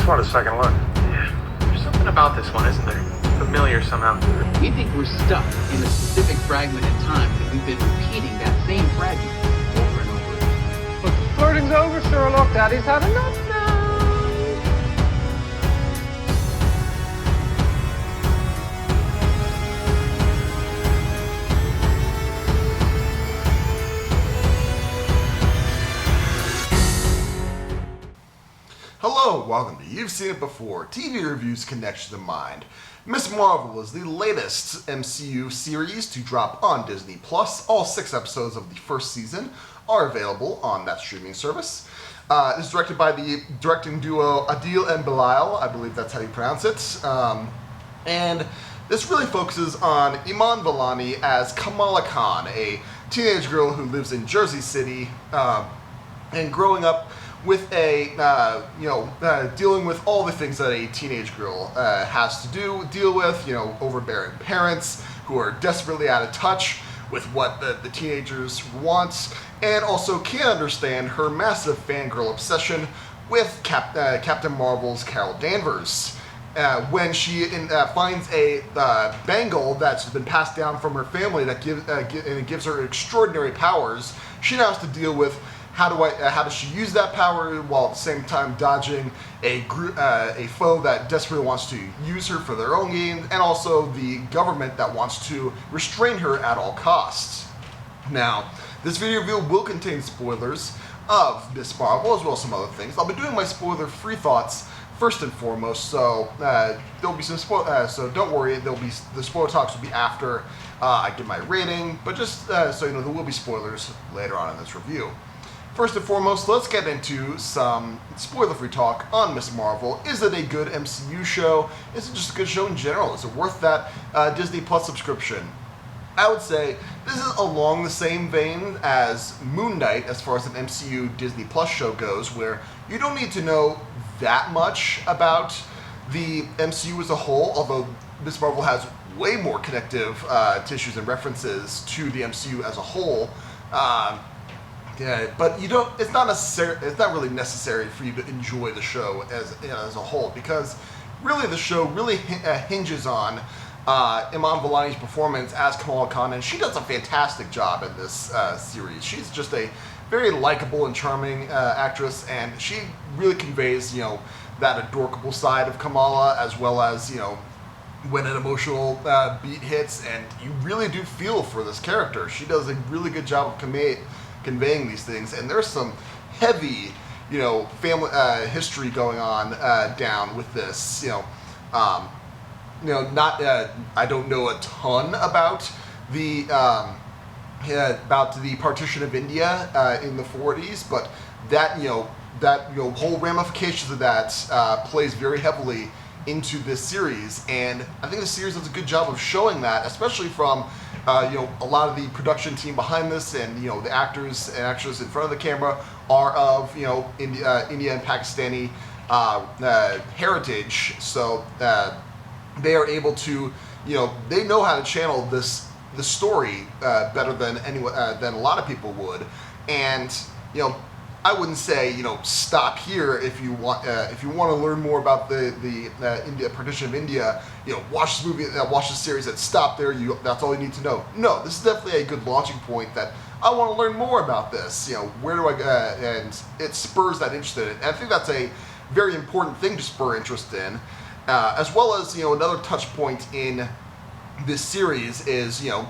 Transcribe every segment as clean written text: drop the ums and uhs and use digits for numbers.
want a second look. Yeah, there's something about this one, isn't there? Familiar somehow. We think we're stuck in a specific fragment in time, and we've been repeating that same fragment over and over again. But the flirting's over, Sherlock. Daddy's had enough now. Hello, welcome to You've Seen It Before, TV Reviews Connection to Mind. Miss Marvel is the latest MCU series to drop on Disney+. All 6 episodes of the first season are available on that streaming service. It is directed by the directing duo Adil and Bilal, I believe that's how you pronounce it. And this really focuses on Iman Vellani as Kamala Khan, a teenage girl who lives in Jersey City, and growing up with a, dealing with all the things that a teenage girl has to deal with, overbearing parents who are desperately out of touch with what the teenagers want, and also can't understand her massive fangirl obsession with Captain Marvel's Carol Danvers. When she finds a bangle that's been passed down from her family that gives her extraordinary powers, she now has to deal with how does she use that power while at the same time dodging a foe that desperately wants to use her for their own gain, and also the government that wants to restrain her at all costs. Now, this video review will contain spoilers of Miss Marvel as well as some other things. I'll be doing my spoiler-free thoughts first and foremost, so there'll be some so don't worry, the spoiler talks will be after I give my rating, but just so you know, there will be spoilers later on in this review. First and foremost, let's get into some spoiler-free talk on Miss Marvel. Is it a good MCU show? Is it just a good show in general? Is it worth that Disney Plus subscription? I would say this is along the same vein as Moon Knight as far as an MCU Disney Plus show goes, where you don't need to know that much about the MCU as a whole, although Miss Marvel has way more connective tissues and references to the MCU as a whole. Yeah, but you don't. It's not necessary. It's not really necessary for you to enjoy the show as a whole, because really the show really hinges on Iman Vellani's performance as Kamala Khan, and she does a fantastic job in this series. She's just a very likable and charming actress, and she really conveys that adorable side of Kamala, as well as when an emotional beat hits, and you really do feel for this character. She does a really good job of conveying these things, and there's some heavy, family history going on down with this. I don't know a ton about the partition of India in the 40s, but that whole ramifications of that plays very heavily into this series, and I think the series does a good job of showing that, especially from a lot of the production team behind this, and the actors and actresses in front of the camera are of India and Pakistani heritage, so they are able to they know how to channel the story better than than a lot of people would, and I wouldn't say stop here if you want to learn more about the partition of India. Watch this movie, watch this series, and stop there. That's all you need to know. No, this is definitely a good launching point. That I want to learn more about this. Where do I and it spurs that interest in it. And I think that's a very important thing to spur interest in, as well as another touch point in this series is the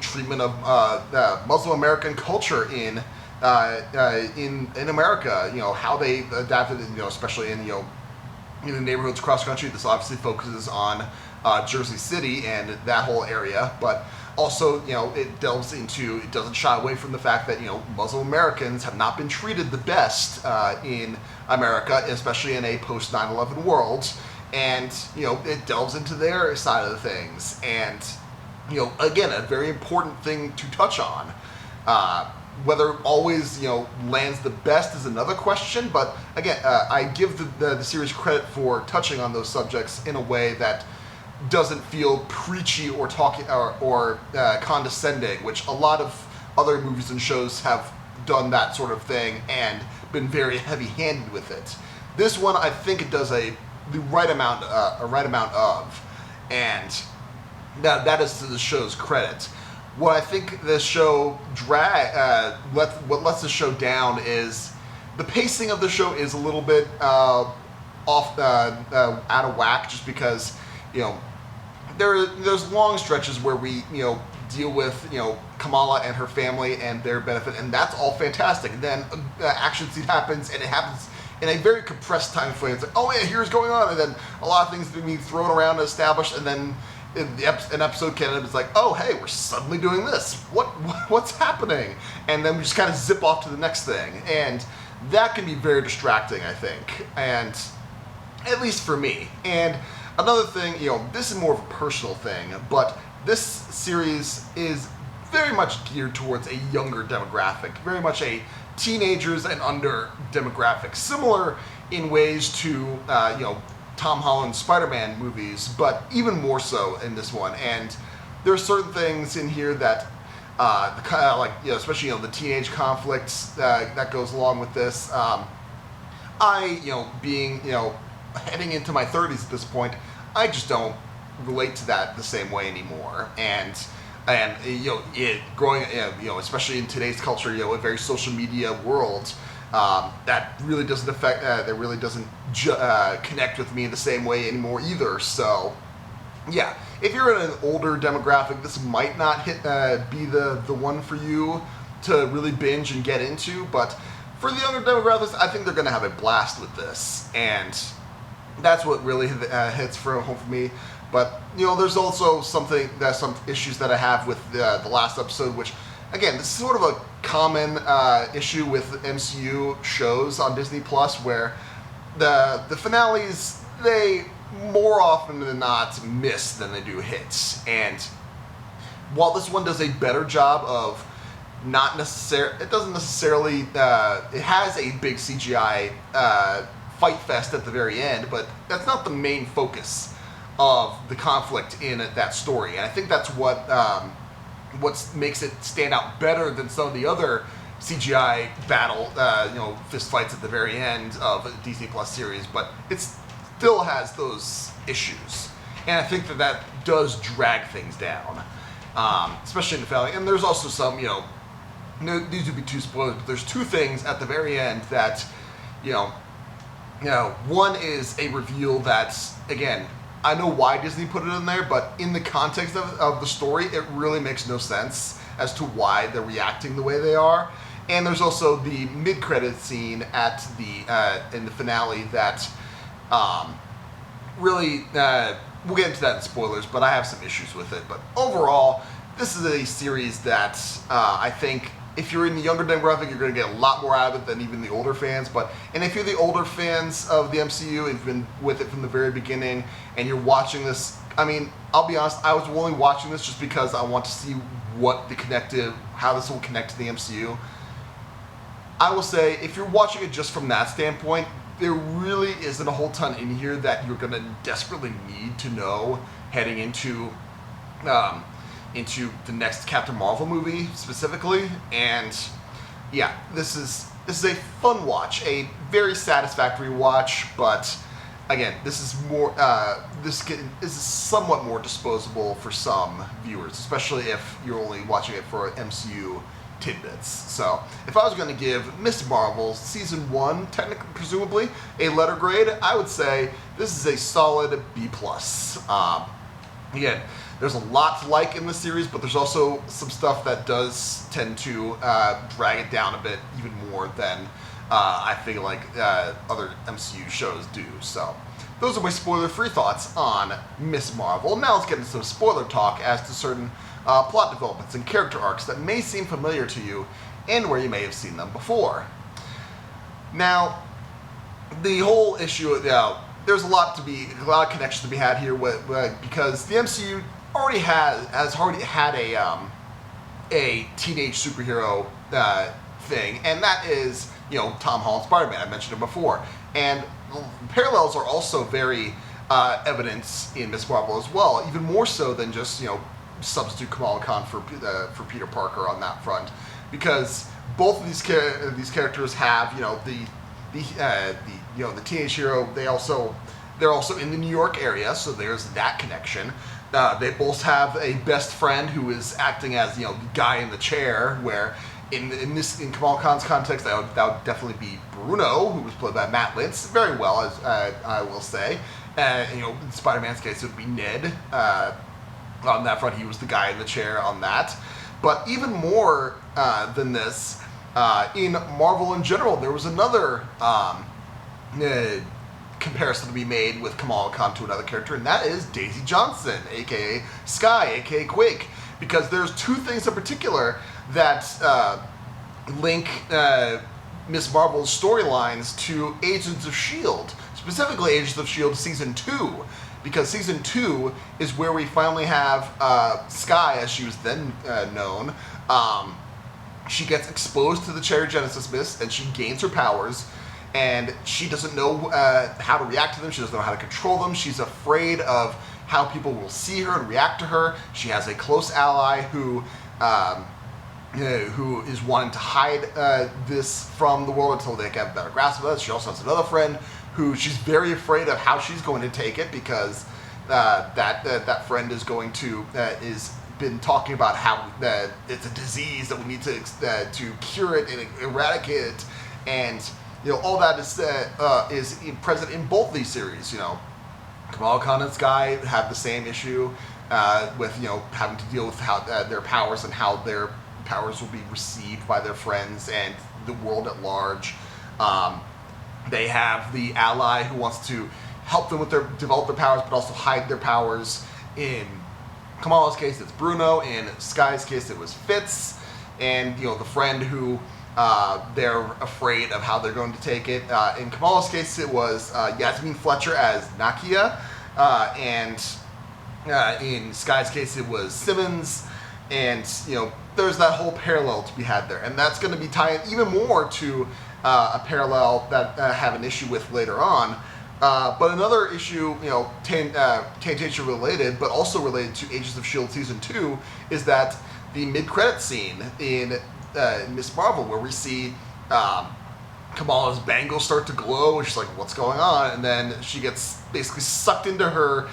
treatment of Muslim American culture in America, how they adapted, especially in the neighborhoods across the country. This obviously focuses on Jersey City and that whole area, but also it doesn't shy away from the fact that Muslim Americans have not been treated the best in America, especially in a post 9/11 world, and it delves into their side of the things, and again, a very important thing to touch on. Whether it always lands the best is another question, but again, I give the series credit for touching on those subjects in a way that doesn't feel preachy or condescending, which a lot of other movies and shows have done that sort of thing and been very heavy-handed with it. This one, I think it does the right amount of, and that is to the show's credit. What I think this show what lets the show down is the pacing of the show is a little bit out of whack, just because there's long stretches where we deal with Kamala and her family and their benefit, and that's all fantastic. And then action scene happens, and it happens in a very compressed time frame. It's like, oh yeah, here's going on, and then a lot of things being thrown around and established, and then an episode can end. It's like, oh hey, we're suddenly doing this. What's happening? And then we just kind of zip off to the next thing, and that can be very distracting, I think, and at least for me. And another thing, this is more of a personal thing, but this series is very much geared towards a younger demographic, very much a teenagers and under demographic, similar in ways to Tom Holland's Spider-Man movies, but even more so in this one. And there are certain things in here that especially the teenage conflicts that goes along with this. Being heading into my 30s at this point, I just don't relate to that the same way anymore. And growing, especially in today's culture, a very social media world, that really doesn't connect with me in the same way anymore either. So, yeah, if you're in an older demographic, this might not be the one for you to really binge and get into. But for the younger demographics, I think they're going to have a blast with this, and that's what really hits home for me. But there's also some issues that I have with the last episode, which, again, this is sort of a common issue with MCU shows on Disney Plus, where the finales, they more often than not miss than they do hits. And while this one does a better job of it doesn't necessarily it has a big CGI fight fest at the very end, but that's not the main focus of the conflict in that story. And I think that's what makes it stand out better than some of the other CGI battle, fist fights at the very end of a Disney Plus series. But it still has those issues, and I think that does drag things down, especially in the finale. And there's also some, no, these would be too spoilers, but there's two things at the very end that, one is a reveal that's, again, I know why Disney put it in there, but in the context of the story, it really makes no sense as to why they're reacting the way they are. And there's also the mid-credit scene at in the finale that really, we'll get into that in spoilers, but I have some issues with it. But overall, this is a series that I think if you're in the younger demographic, you're going to get a lot more out of it than even the older fans. And if you're the older fans of the MCU, and you've been with it from the very beginning, and you're watching this, I mean, I'll be honest, I was only watching this just because I want to see how this will connect to the MCU. I will say, if you're watching it just from that standpoint, there really isn't a whole ton in here that you're going to desperately need to know heading into the next Captain Marvel movie specifically. And yeah, this is a fun watch, a very satisfactory watch, but again, this is more this is somewhat more disposable for some viewers, especially if you're only watching it for MCU tidbits. So if I was going to give Miss Marvel Season 1, technically, presumably, a letter grade, I would say this is a solid B+. Again, there's a lot to like in this series, but there's also some stuff that does tend to drag it down a bit, even more than I feel like other MCU shows do. So those are my spoiler-free thoughts on Miss Marvel. Now let's get into some spoiler talk as to certain plot developments and character arcs that may seem familiar to you and where you may have seen them before. Now, the whole issue, there's a lot of connections to be had here because the MCU has already had a teenage superhero thing, and that is Tom Holland's Spider-Man. I mentioned it before, and parallels are also very evident in Miss Marvel as well, even more so than just substitute Kamala Khan for Peter Parker on that front, because both of these characters have the teenage hero, they're also in the New York area, so there's that connection. They both have a best friend who is acting as the guy in the chair, where in Kamal Khan's context that would definitely be Bruno, who was played by Matt Lintz very well, as I will say. In Spider-Man's case, it would be Ned. On that front, he was the guy in the chair on that. But even more than this, in Marvel in general, there was another comparison to be made with Kamala Khan to another character, and that is Daisy Johnson, aka Sky, aka Quake. Because there's two things in particular that link Ms. Marvel's storylines to Agents of S.H.I.E.L.D., specifically Agents of S.H.I.E.L.D. Season 2. Because Season 2 is where we finally have Sky, as she was then known. She gets exposed to the Cherry Genesis Mist, and she gains her powers. And she doesn't know how to react to them. She doesn't know how to control them. She's afraid of how people will see her and react to her. She has a close ally who is wanting to hide this from the world until they can have a better grasp of it. She also has another friend who she's very afraid of how she's going to take it, because that friend is going to is been talking about how it's a disease that we need to cure it and eradicate it, and all that is present in both these series. Kamala Khan and Sky have the same issue with having to deal with how their powers and how their powers will be received by their friends and the world at large. They have the ally who wants to help them develop their powers, but also hide their powers. In Kamala's case, it's Bruno. In Sky's case, it was Fitz, and the friend who they're afraid of how they're going to take it. In Kamala's case, it was Yasmin Fletcher as Nakia, and in Sky's case, it was Simmons. And there's that whole parallel to be had there, and that's going to be tying even more to a parallel that I have an issue with later on. But another issue, tangentially related, but also related to Agents of S.H.I.E.L.D. Season 2, is that the mid-credit scene in Ms. Marvel, where we see Kamala's bangles start to glow, and she's like, what's going on? And then she gets basically sucked into her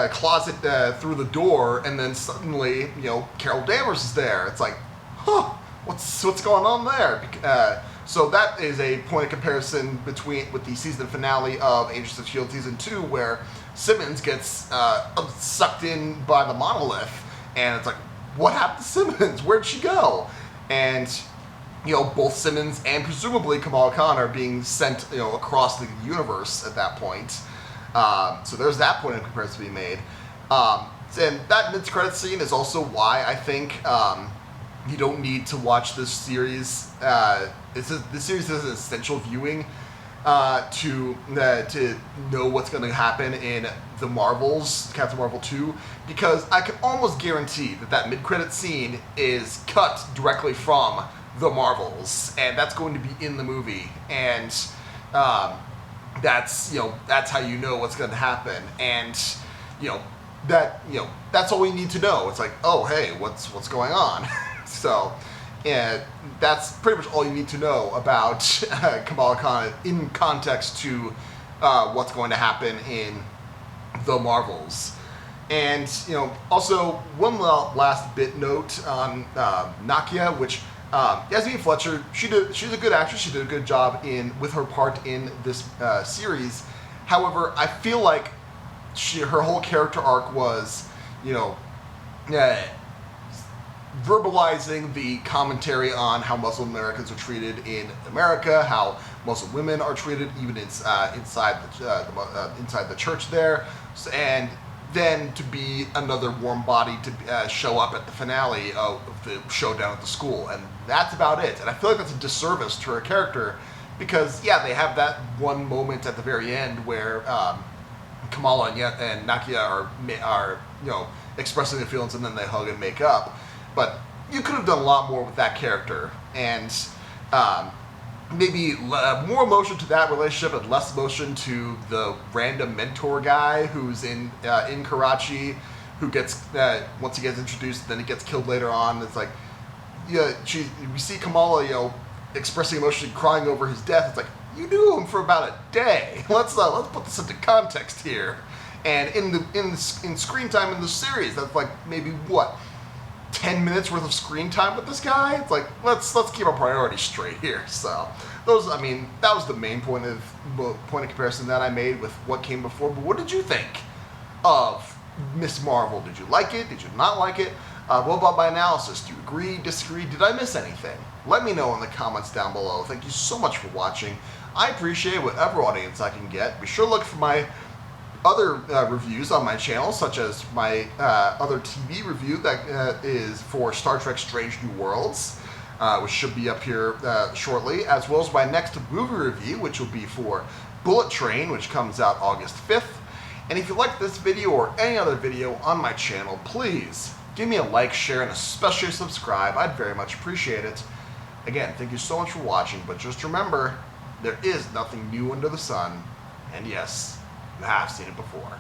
closet through the door, and then suddenly, Carol Danvers is there. It's like, what's going on there? So that is a point of comparison with the season finale of Agents of S.H.I.E.L.D. Season 2, where Simmons gets sucked in by the monolith, and it's like, what happened to Simmons? Where'd she go? And both Simmons and presumably Kamala Khan are being sent across the universe at that point. So there's that point of comparison to be made. And that mid-credit scene is also why I think you don't need to watch this series. This series is an essential viewing to know what's going to happen in the Marvels, Captain Marvel 2, because I can almost guarantee that mid-credit scene is cut directly from the Marvels, and that's going to be in the movie, and that's how you know what's going to happen, and that's all we need to know. It's like, oh hey, what's going on? So that's pretty much all you need to know about Kamala Khan in context to what's going to happen in the Marvels. And also one last bit note on Nakia, which Yasmin Fletcher, she's a good actress. She did a good job with her part in this series. However, I feel like her whole character arc was, verbalizing the commentary on how Muslim Americans are treated in America, how Muslim women are treated even inside the church there, and then to be another warm body to show up at the finale of the showdown at the school, and that's about it. And I feel like that's a disservice to her character, because they have that one moment at the very end where Kamala and Nakia are expressing their feelings, and then they hug and make up. But you could have done a lot more with that character, and maybe more emotion to that relationship and less emotion to the random mentor guy who's in Karachi, who gets once he gets introduced, then he gets killed later on. It's like, we see Kamala, expressing emotion, crying over his death. It's like, you knew him for about a day. Let's put this into context here. And in screen time in the series, that's like maybe what, 10 minutes worth of screen time with this guy? It's like, let's keep our priorities straight here. So that was the main point of comparison that I made with what came before. But what did you think of Miss Marvel? Did you like it? Did you not like it? What about my analysis? Do you agree, disagree? Did I miss anything? Let me know in the comments down below. Thank you so much for watching. I appreciate whatever audience I can get. Be sure to look for my other reviews on my channel, such as my other TV review that is for Star Trek Strange New Worlds, which should be up here shortly, as well as my next movie review, which will be for Bullet Train, which comes out August 5th. And if you like this video or any other video on my channel, please give me a like, share, and especially subscribe. I'd very much appreciate it. Again, thank you so much for watching, but just remember, there is nothing new under the sun, and yes, you have seen it before.